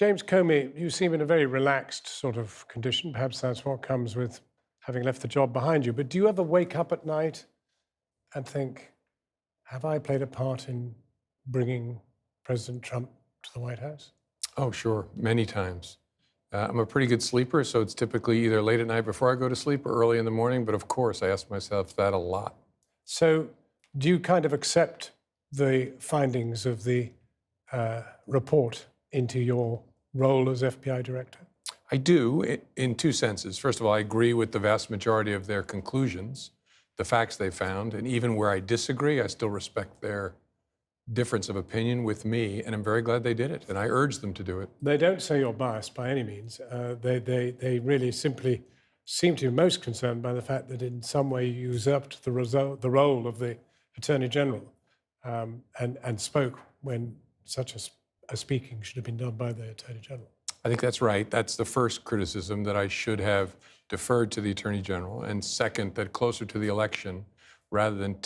James Comey, you seem in a very relaxed sort of condition. Perhaps that's what comes with having left the job behind you. But do you ever wake up at night and think, have I played a part in bringing President Trump to the White House? Oh, sure, many times. I'm a pretty good sleeper, so it's typically either late at night before I go to sleep or early in the morning. But of course, I ask myself that a lot. So do you kind of accept the findings of the report into your role as FBI director? I do in two senses. First of all, I agree with the vast majority of their conclusions, the facts they found, and even where I disagree, I still respect their difference of opinion with me, and I'm very glad they did it, and I urge them to do it. They don't say you're biased by any means. They really simply seem to be most concerned by the fact that in some way you usurped the role of the Attorney General and spoke when such a speaking should have been done by the Attorney General. I think that's right. That's the first criticism, that I should have deferred to the Attorney General, and second, that closer to the election, rather than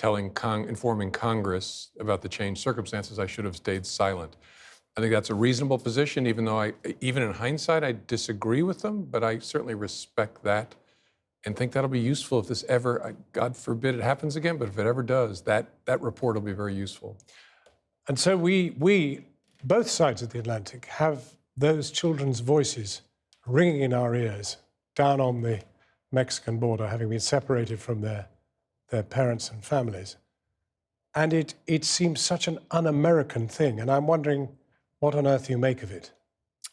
informing Congress about the changed circumstances, I should have stayed silent. I think that's a reasonable position, even though even in hindsight, I disagree with them, but I certainly respect that and think that'll be useful if this ever, God forbid it happens again, but if it ever does, that report will be very useful. And so we, both sides of the Atlantic, have those children's voices ringing in our ears down on the Mexican border, having been separated from their parents and families. And it seems such an un-American thing. And I'm wondering what on earth you make of it.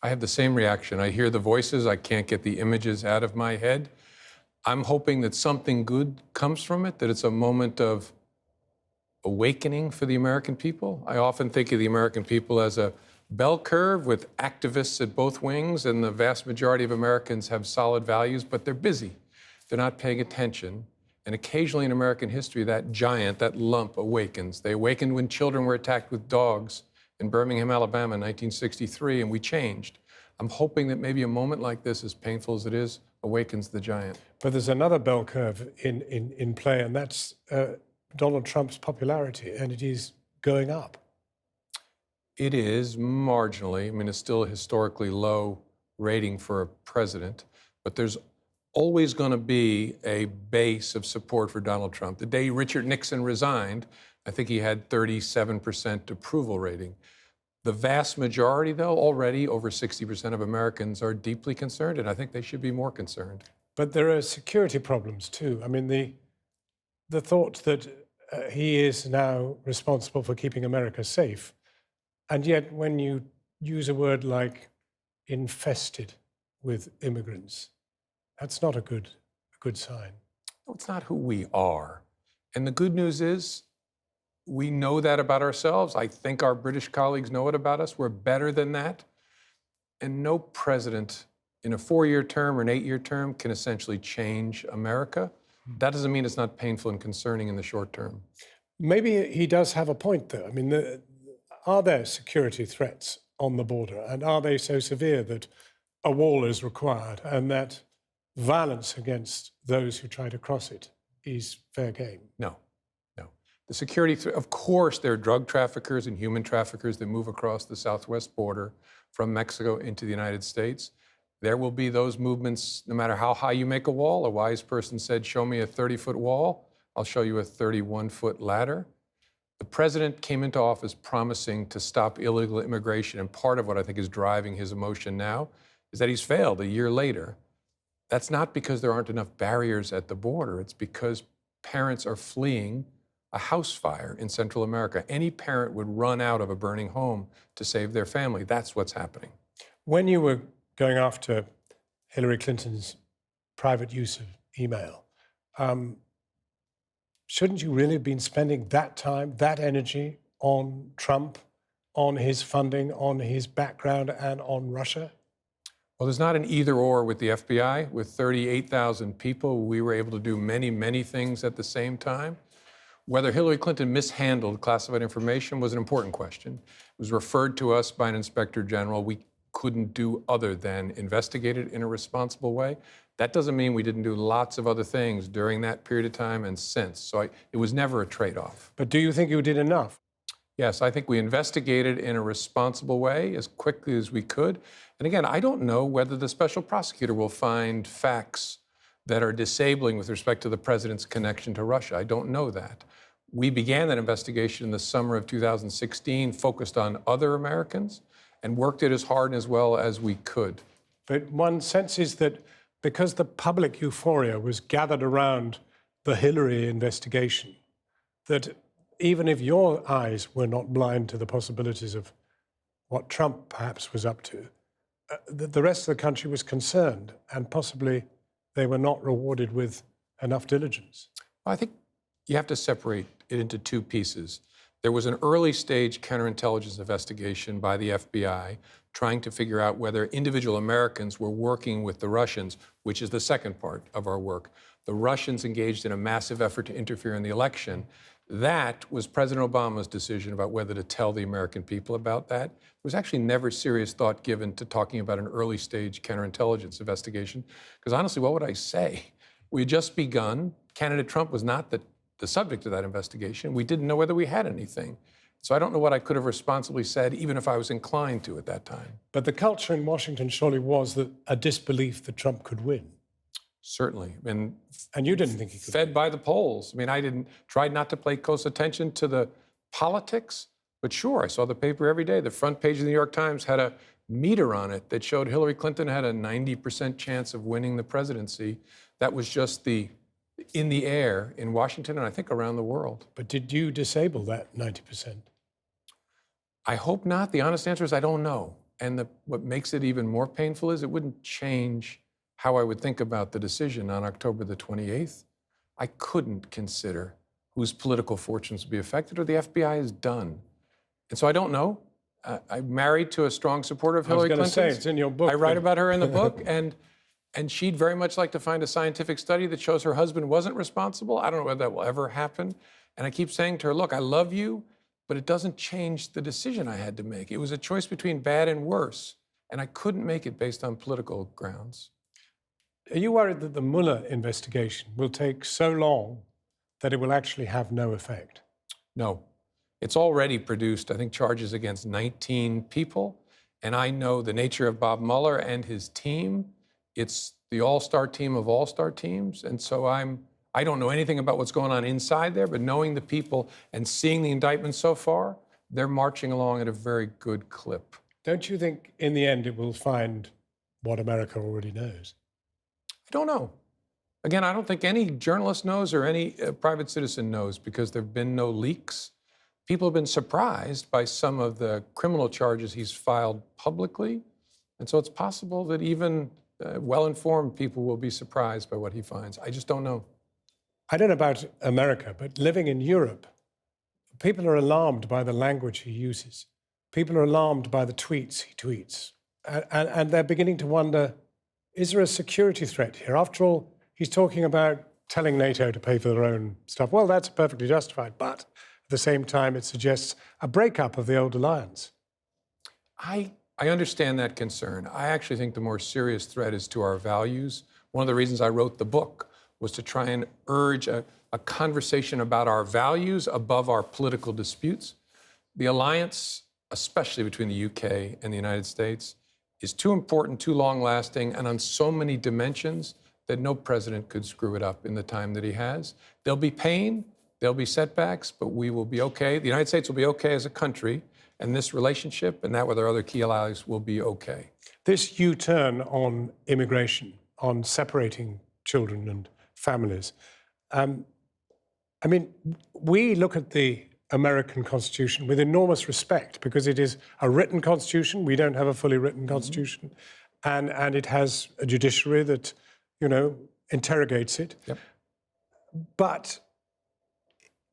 I have the same reaction. I hear the voices. I can't get the images out of my head. I'm hoping that something good comes from it, that it's a moment of awakening for the American people. I often think of the American people as a bell curve with activists at both wings, and the vast majority of Americans have solid values, but they're busy. They're not paying attention. And occasionally in American history, that giant, that lump awakens. They awakened when children were attacked with dogs in Birmingham, Alabama in 1963, and we changed. I'm hoping that maybe a moment like this, as painful as it is, awakens the giant. But there's another bell curve in play, and that's Donald Trump's popularity, and it is going up. It is marginally. I mean, it's still a historically low rating for a president, but there's always going to be a base of support for Donald Trump. The day Richard Nixon resigned, I think he had 37% approval rating. The vast majority, though, already over 60% of Americans are deeply concerned, and I think they should be more concerned. But there are security problems, too. I mean, the thought that he is now responsible for keeping America safe, and yet when you use a word like infested with immigrants, that's not a good sign. No, it's not who we are. And the good news is we know that about ourselves. I think our British colleagues know it about us. We're better than that. And no president in a 4-year term or an 8-year term can essentially change America. That doesn't mean it's not painful and concerning in the short term. Maybe he does have a point, though. I mean, are there security threats on the border? And are they so severe that a wall is required and that violence against those who try to cross it is fair game? No. The security threat, of course, there are drug traffickers and human traffickers that move across the southwest border from Mexico into the United States. There will be those movements no matter how high you make a wall. A wise person said, show me a 30-foot wall, I'll show you a 31-foot ladder. The president came into office promising to stop illegal immigration, and part of what I think is driving his emotion now is that he's failed a year later. That's not because there aren't enough barriers at the border. It's because parents are fleeing a house fire in Central America. Any parent would run out of a burning home to save their family. That's what's happening. When you were going after Hillary Clinton's private use of email, shouldn't you really have been spending that time, that energy on Trump, on his funding, on his background, and on Russia? Well, there's not an either or with the FBI. With 38,000 people, we were able to do many, many things at the same time. Whether Hillary Clinton mishandled classified information was an important question. It was referred to us by an inspector general. We couldn't do other than investigate it in a responsible way. That doesn't mean we didn't do lots of other things during that period of time and since. So it was never a trade-off. But do you think you did enough? Yes, I think we investigated in a responsible way as quickly as we could. And again, I don't know whether the special prosecutor will find facts that are disabling with respect to the president's connection to Russia. I don't know that. We began that investigation in the summer of 2016, focused on other Americans, and worked it as hard and as well as we could. But one senses that because the public euphoria was gathered around the Hillary investigation, that even if your eyes were not blind to the possibilities of what Trump perhaps was up to, the rest of the country was concerned, and possibly they were not rewarded with enough diligence. I think you have to separate it into two pieces. There was an early stage counterintelligence investigation by the FBI trying to figure out whether individual Americans were working with the Russians, which is the second part of our work. The Russians engaged in a massive effort to interfere in the election. That was President Obama's decision about whether to tell the American people about that. There was actually never serious thought given to talking about an early stage counterintelligence investigation, because honestly, what would I say? We had just begun. Candidate Trump was not the subject of that investigation. We didn't know whether we had anything. So I don't know what I could have responsibly said, even if I was inclined to at that time. But the culture in Washington surely was that a disbelief that Trump could win. Certainly. And you didn't think he could. Fed by the polls. I mean, I tried not to pay close attention to the politics, but sure, I saw the paper every day. The front page of the New York Times had a meter on it that showed Hillary Clinton had a 90% chance of winning the presidency. That was just in the air in Washington and I think around the world. But did you disable that 90%? I hope not. The honest answer is I don't know. And what makes it even more painful is it wouldn't change how I would think about the decision on October the 28th. I couldn't consider whose political fortunes would be affected or the FBI is done. And so I don't know. I'm married to a strong supporter of Hillary Clinton. I was going to say, it's in your book. I write about her in the book, and she'd very much like to find a scientific study that shows her husband wasn't responsible. I don't know whether that will ever happen. And I keep saying to her, look, I love you, but it doesn't change the decision I had to make. It was a choice between bad and worse, and I couldn't make it based on political grounds. Are you worried that the Mueller investigation will take so long that it will actually have no effect? No. It's already produced, I think, charges against 19 people. And I know the nature of Bob Mueller and his team. It's the all-star team of all-star teams. And so I don't know anything about what's going on inside there, but knowing the people and seeing the indictments so far, they're marching along at a very good clip. Don't you think in the end it will find what America already knows? I don't know. Again, I don't think any journalist knows or any private citizen knows because there have been no leaks. People have been surprised by some of the criminal charges he's filed publicly. And so it's possible that even well-informed people will be surprised by what he finds. I just don't know. I don't know about America, but living in Europe, people are alarmed by the language he uses. People are alarmed by the tweets he tweets. And they're beginning to wonder, is there a security threat here? After all, he's talking about telling NATO to pay for their own stuff. Well, that's perfectly justified. But at the same time, it suggests a breakup of the old alliance. I understand that concern. I actually think the more serious threat is to our values. One of the reasons I wrote the book was to try and urge a conversation about our values above our political disputes. The alliance, especially between the UK and the United States, is too important, too long-lasting, and on so many dimensions that no president could screw it up in the time that he has. There'll be pain, there'll be setbacks, but we will be okay. The United States will be okay as a country, and this relationship and that with our other key allies will be okay. This U-turn on immigration, on separating children and families, I mean, we look at the American Constitution with enormous respect because it is a written constitution. We don't have a fully written constitution. And it has a judiciary that, interrogates it. Yep. But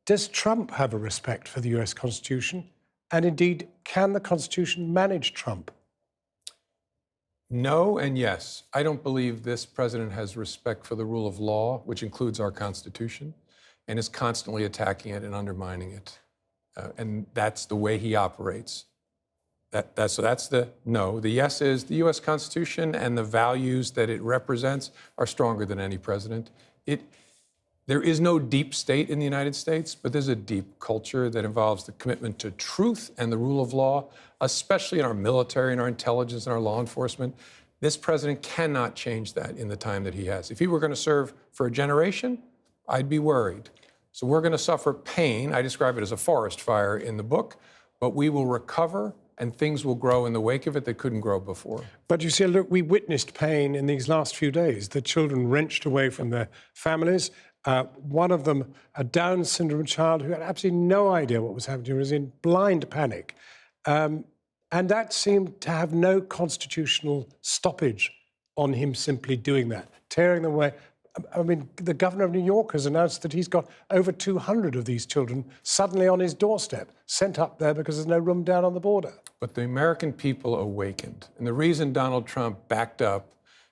does Trump have a respect for the US Constitution? And indeed, can the Constitution manage Trump? No and yes. I don't believe this president has respect for the rule of law, which includes our Constitution, and is constantly attacking it and undermining it. And that's the way he operates. So that's the no. The yes is the U.S. Constitution and the values that it represents are stronger than any president. There is no deep state in the United States, but there's a deep culture that involves the commitment to truth and the rule of law, especially in our military and our intelligence and our law enforcement. This president cannot change that in the time that he has. If he were going to serve for a generation, I'd be worried. So we're going to suffer pain. I describe it as a forest fire in the book, but we will recover and things will grow in the wake of it that couldn't grow before. But you see, look, we witnessed pain in these last few days. The children wrenched away from their families. One of them, a Down syndrome child who had absolutely no idea what was happening, was in blind panic. And that seemed to have no constitutional stoppage on him simply doing that, tearing them away. I mean, the governor of New York has announced that he's got over 200 of these children suddenly on his doorstep, sent up there because there's no room down on the border. But the American people awakened. And the reason Donald Trump backed up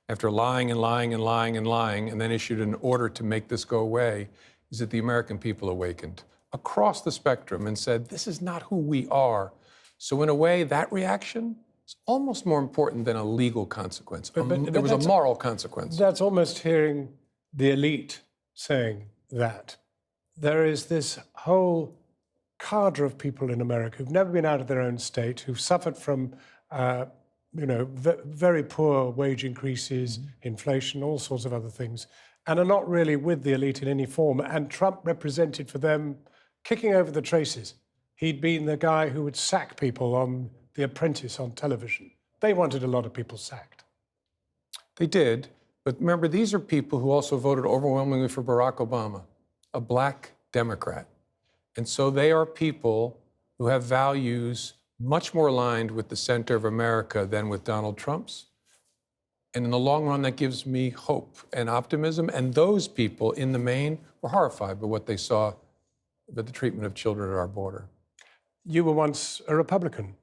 after lying and lying and lying and lying and then issued an order to make this go away is that the American people awakened across the spectrum and said, this is not who we are. So in a way, that reaction is almost more important than a legal consequence. There was a moral consequence. That's almost hearing the elite saying that. There is this whole cadre of people in America who've never been out of their own state, who've suffered from, very poor wage increases, inflation, all sorts of other things, and are not really with the elite in any form. And Trump represented for them kicking over the traces. He'd been the guy who would sack people on The Apprentice on television. They wanted a lot of people sacked. They did. But remember, these are people who also voted overwhelmingly for Barack Obama, a black Democrat. And so they are people who have values much more aligned with the center of America than with Donald Trump's. And in the long run, that gives me hope and optimism. And those people, in the main, were horrified by what they saw with the treatment of children at our border. You were once a Republican,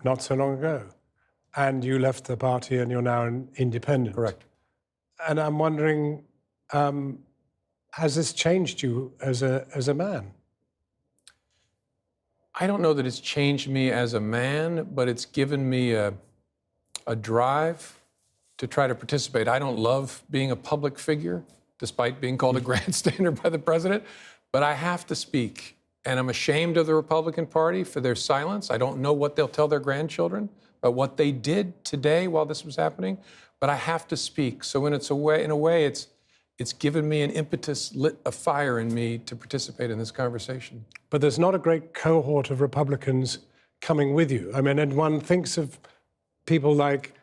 not so long ago, and you left the party and you're now an independent. Correct. And I'm wondering, has this changed you as a man? I don't know that it's changed me as a man, but it's given me a drive to try to participate. I don't love being a public figure, despite being called a grandstander by the president, but I have to speak. And I'm ashamed of the Republican Party for their silence. I don't know what they'll tell their grandchildren about what they did today while this was happening, but I have to speak. So in a way, it's given me an impetus, lit a fire in me to participate in this conversation. But there's not a great cohort of Republicans coming with you. I mean, and one thinks of people like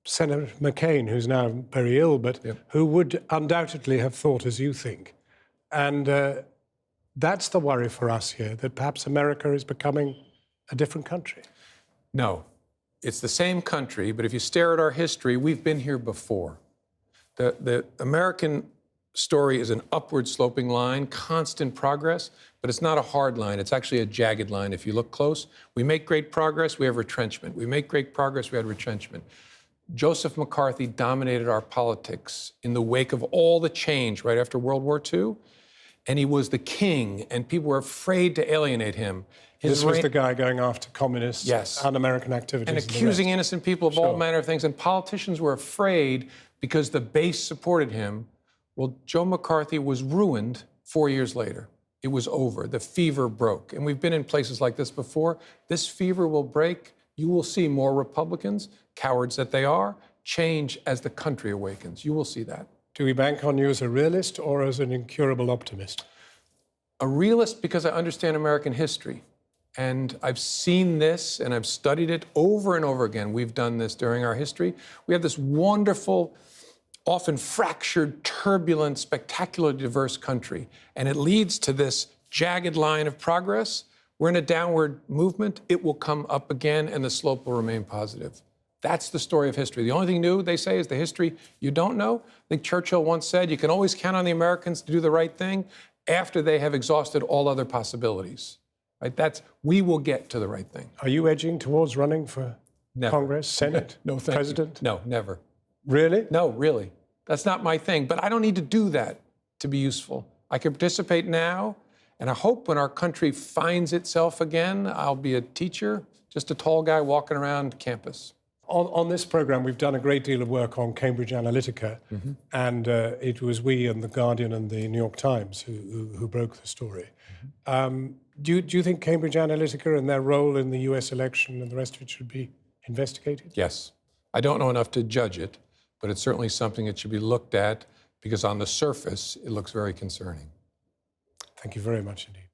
Senator McCain, who's now very ill, but who would undoubtedly have thought as you think. And that's the worry for us here, that perhaps America is becoming a different country. No, it's the same country, but if you stare at our history, we've been here before. The American story is an upward sloping line, constant progress, but it's not a hard line. It's actually a jagged line. If you look close, we make great progress, we have retrenchment. We make great progress, we had retrenchment. Joseph McCarthy dominated our politics in the wake of all the change right after World War II, and he was the king, and people were afraid to alienate him. This was the guy going after communists, yes, un-American activities. And accusing innocent people of all manner of things, and politicians were afraid because the base supported him. Well, Joe McCarthy was ruined 4 years later. It was over. The fever broke. And we've been in places like this before. This fever will break. You will see more Republicans, cowards that they are, change as the country awakens. You will see that. Do we bank on you as a realist or as an incurable optimist? A realist because I understand American history. And I've seen this and I've studied it over and over again. We've done this during our history. We have this wonderful, often fractured, turbulent, spectacularly diverse country. And it leads to this jagged line of progress. We're in a downward movement. It will come up again and the slope will remain positive. That's the story of history. The only thing new, they say, is the history you don't know. I think Churchill once said, you can always count on the Americans to do the right thing after they have exhausted all other possibilities. Right? We will get to the right thing. Are you edging towards running for Congress, Senate, no, thank President? You. No, never. Really? No, really. That's not my thing. But I don't need to do that to be useful. I can participate now, and I hope when our country finds itself again, I'll be a teacher, just a tall guy walking around campus. On this program, we've done a great deal of work on Cambridge Analytica, and it was we and The Guardian and the New York Times who broke the story. Do you think Cambridge Analytica and their role in the US election and the rest of it should be investigated? Yes. I don't know enough to judge it, but it's certainly something that should be looked at because on the surface, it looks very concerning. Thank you very much indeed.